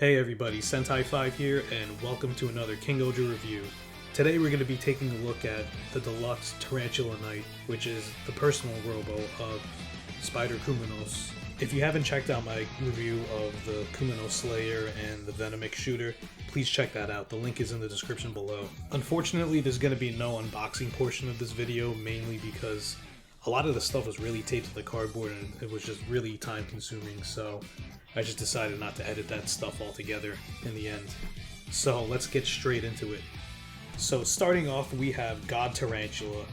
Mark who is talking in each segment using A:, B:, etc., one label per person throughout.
A: Hey everybody, Sentai5 here, and welcome to another KingOHGER review. Today we're going to be taking a look at the deluxe Tarantula Knight, which is the personal robo of Spider Kuminos. If you haven't checked out my review of the Kumino Slayer and the Venomic Shooter, please check that out. The link is in the description below. Unfortunately, there's going to be no unboxing portion of this video, mainly because a lot of the stuff was really taped to the cardboard and it was just really time consuming, so I just decided not to edit that stuff altogether in the end. So let's get straight into it. So starting off, we have God Tarantula,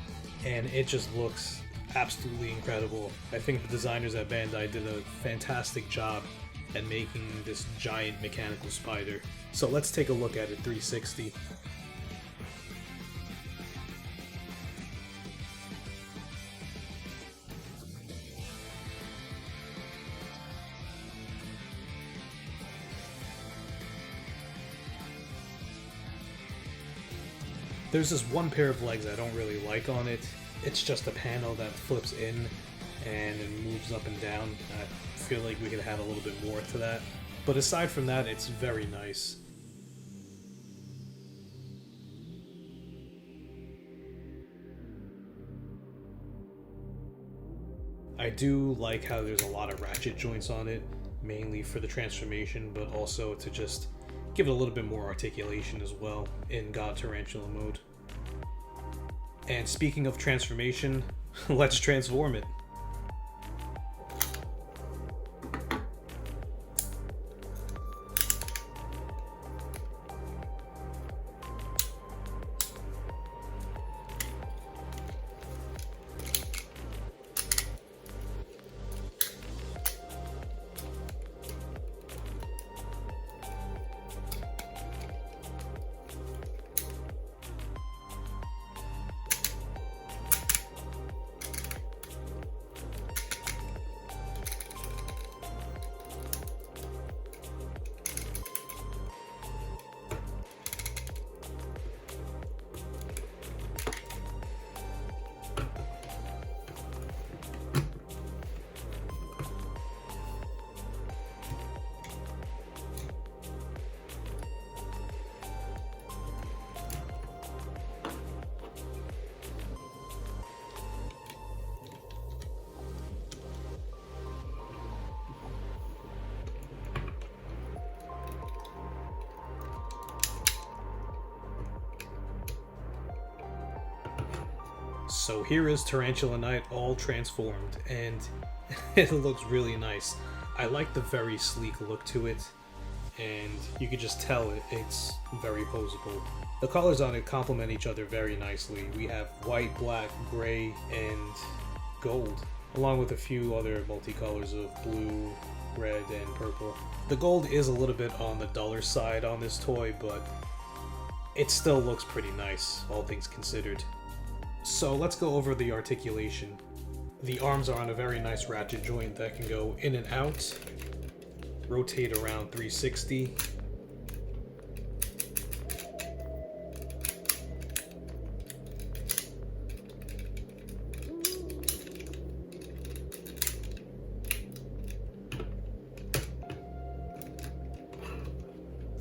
A: and it just looks absolutely incredible. I think the designers at Bandai did a fantastic job at making this giant mechanical spider. So let's take a look at it 360. There's this one pair of legs I don't really like on it. It's just a panel that flips in and it moves up and down. I feel like we could add a little bit more to that. But aside from that, it's very nice. I do like how there's a lot of ratchet joints on it, mainly for the transformation, but also to just give it a little bit more articulation as well in God Tarantula mode. And speaking of transformation, let's transform it. So here is Tarantula Knight all transformed, and it looks really nice. I like the very sleek look to it, and you can just tell it's very posable. The colors on it complement each other very nicely. We have white, black, gray, and gold, along with a few other multicolors of blue, red, and purple. The gold is a little bit on the duller side on this toy, but it still looks pretty nice, all things considered. So let's go over the articulation. The arms are on a very nice ratchet joint that can go in and out, rotate around 360,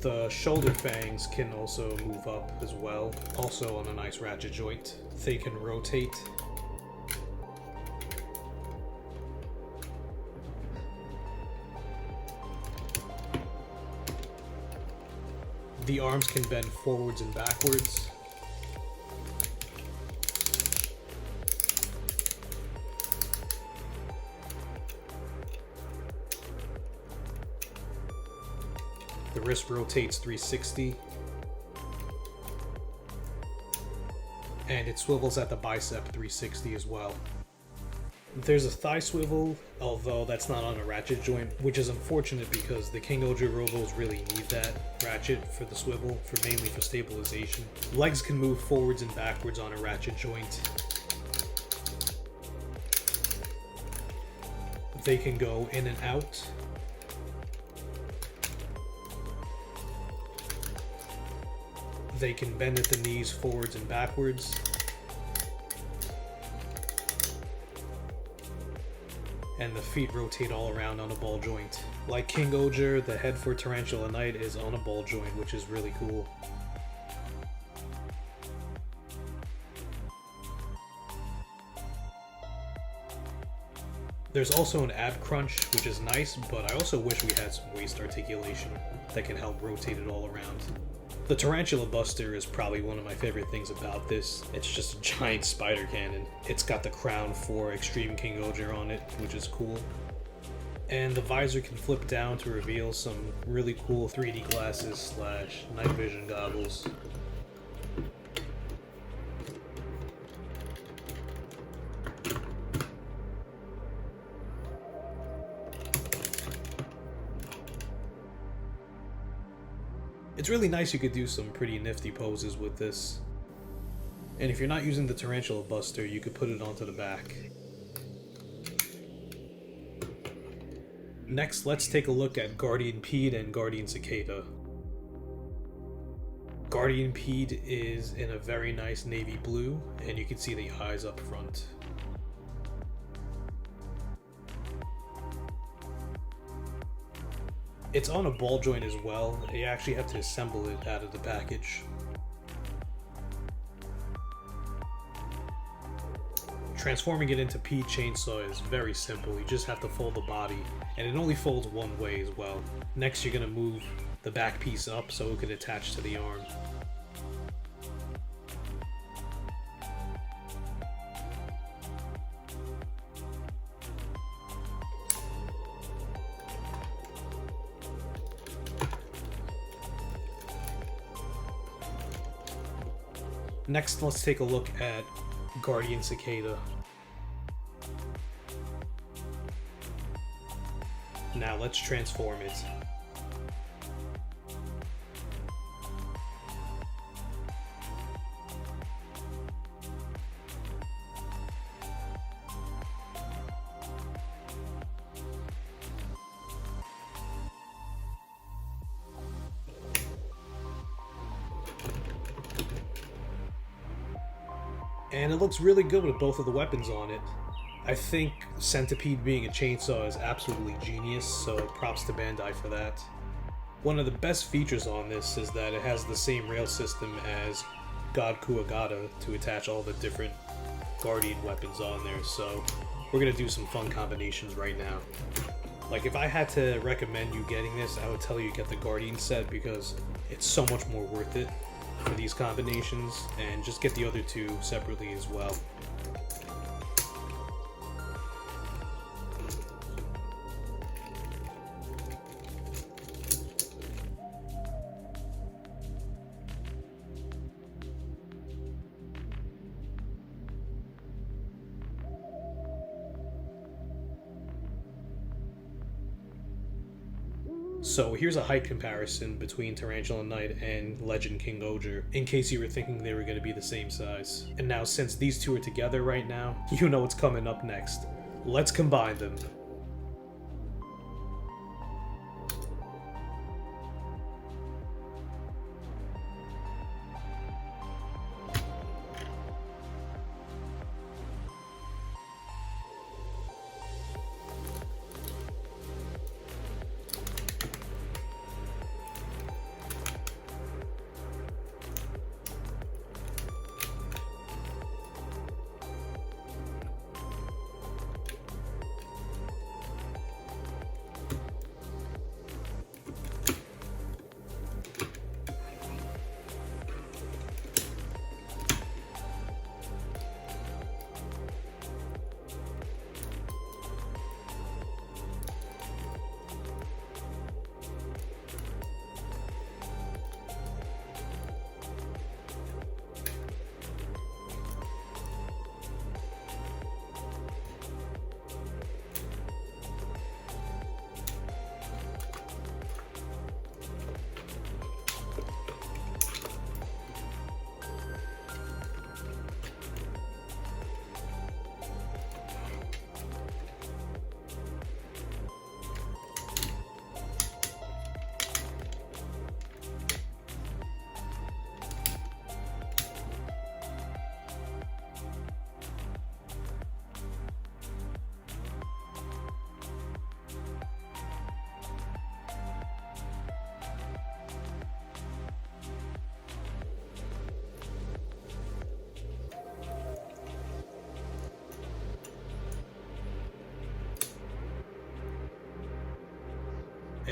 A: the shoulder fangs can also move up as well, also on a nice ratchet joint. They can rotate. The arms can bend forwards and backwards. The wrist rotates 360. And it swivels at the bicep 360 as well. There's a thigh swivel, although that's not on a ratchet joint, which is unfortunate because the KingOHGER robos really need that ratchet for the swivel, mainly for stabilization. Legs can move forwards and backwards on a ratchet joint. They can go in and out. They can bend at the knees forwards and backwards. and the feet rotate all around on a ball joint. Like King-OHGER, the head for Tarantula Knight is on a ball joint, which is really cool. There's also an ab crunch, which is nice, but I also wish we had some waist articulation that can help rotate it all around. The Tarantula Buster is probably one of my favorite things about this. It's just a giant spider cannon. It's got the crown for Extreme King-OHGER on it, which is cool. And the visor can flip down to reveal some really cool 3D glasses / night vision goggles. It's really nice. You could do some pretty nifty poses with this. And if you're not using the Tarantula Buster, you could put it onto the back. Next, let's take a look at Guardian Pede and Guardian Cicada. Guardian Pede is in a very nice navy blue, and you can see the eyes up front. It's on a ball joint as well. You actually have to assemble it out of the package. Transforming it into Pede Chainsaw is very simple. You just have to fold the body, and it only folds one way as well. Next, you're going to move the back piece up so it can attach to the arm. Next, let's take a look at Guardian Cicada. Now let's transform it. And it looks really good with both of the weapons on it. I think Centipede being a chainsaw is absolutely genius, so props to Bandai for that. One of the best features on this is that it has the same rail system as God Kuwagata to attach all the different Guardian weapons on there, so we're gonna do some fun combinations right now. Like, if I had to recommend you getting this, I would tell you get the Guardian set because it's so much more worth it for these combinations, and just get the other two separately as well. So here's a height comparison between Tarantula Knight and Legend King-OHGER, in case you were thinking they were going to be the same size. And now, since these two are together right now, you know what's coming up next. Let's combine them.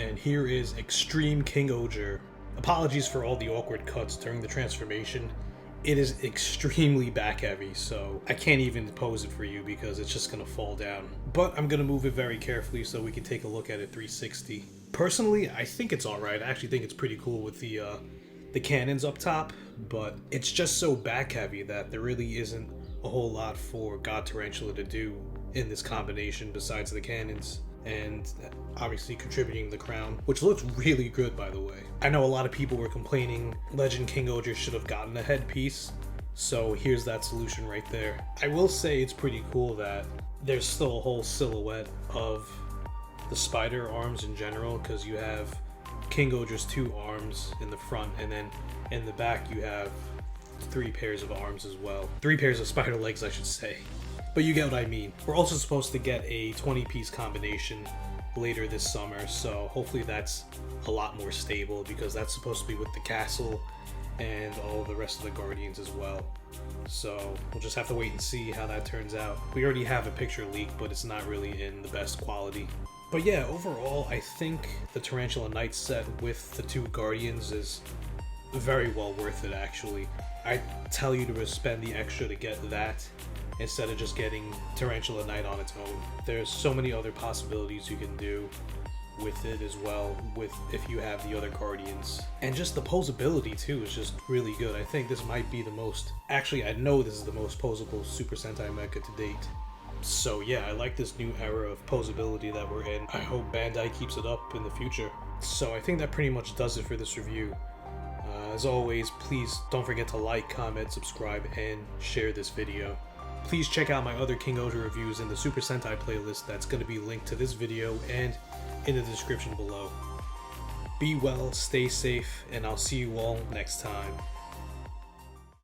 A: and here is Extreme King-OHGER. Apologies for all the awkward cuts during the transformation. It is extremely back heavy, so I can't even pose it for you because it's just gonna fall down. But I'm gonna move it very carefully so we can take a look at it 360. Personally, I think it's alright. I actually think it's pretty cool with the cannons up top, but it's just so back heavy that there really isn't a whole lot for God Tarantula to do in this combination besides the cannons, and obviously contributing the crown, which looks really good, by the way. I know a lot of people were complaining Legend King-OHGER should have gotten a headpiece, so here's that solution right there. I will say it's pretty cool that there's still a whole silhouette of the spider arms in general, because you have King-OHGER's 2 arms in the front, and then in the back you have 3 pairs of arms as well. 3 pairs of spider legs, I should say. But you get what I mean. We're also supposed to get a 20-piece combination later this summer, so hopefully that's a lot more stable, because that's supposed to be with the castle and all the rest of the Guardians as well. So we'll just have to wait and see how that turns out. We already have a picture leak, but it's not really in the best quality. But yeah, overall, I think the Tarantula Knight set with the 2 Guardians is very well worth it, actually. I tell you to spend the extra to get that instead of just getting Tarantula Knight on its own. There's so many other possibilities you can do with it as well, with if you have the other Guardians. And just the posability too is just really good. I think this might be the most, actually I know this is the most posable Super Sentai mecha to date. So yeah, I like this new era of posability that we're in. I hope Bandai keeps it up in the future. So I think that pretty much does it for this review. As always, please don't forget to like, comment, subscribe, and share this video. Please check out my other King-OHGER reviews in the Super Sentai playlist that's going to be linked to this video and in the description below. Be well, stay safe, and I'll see you all next time.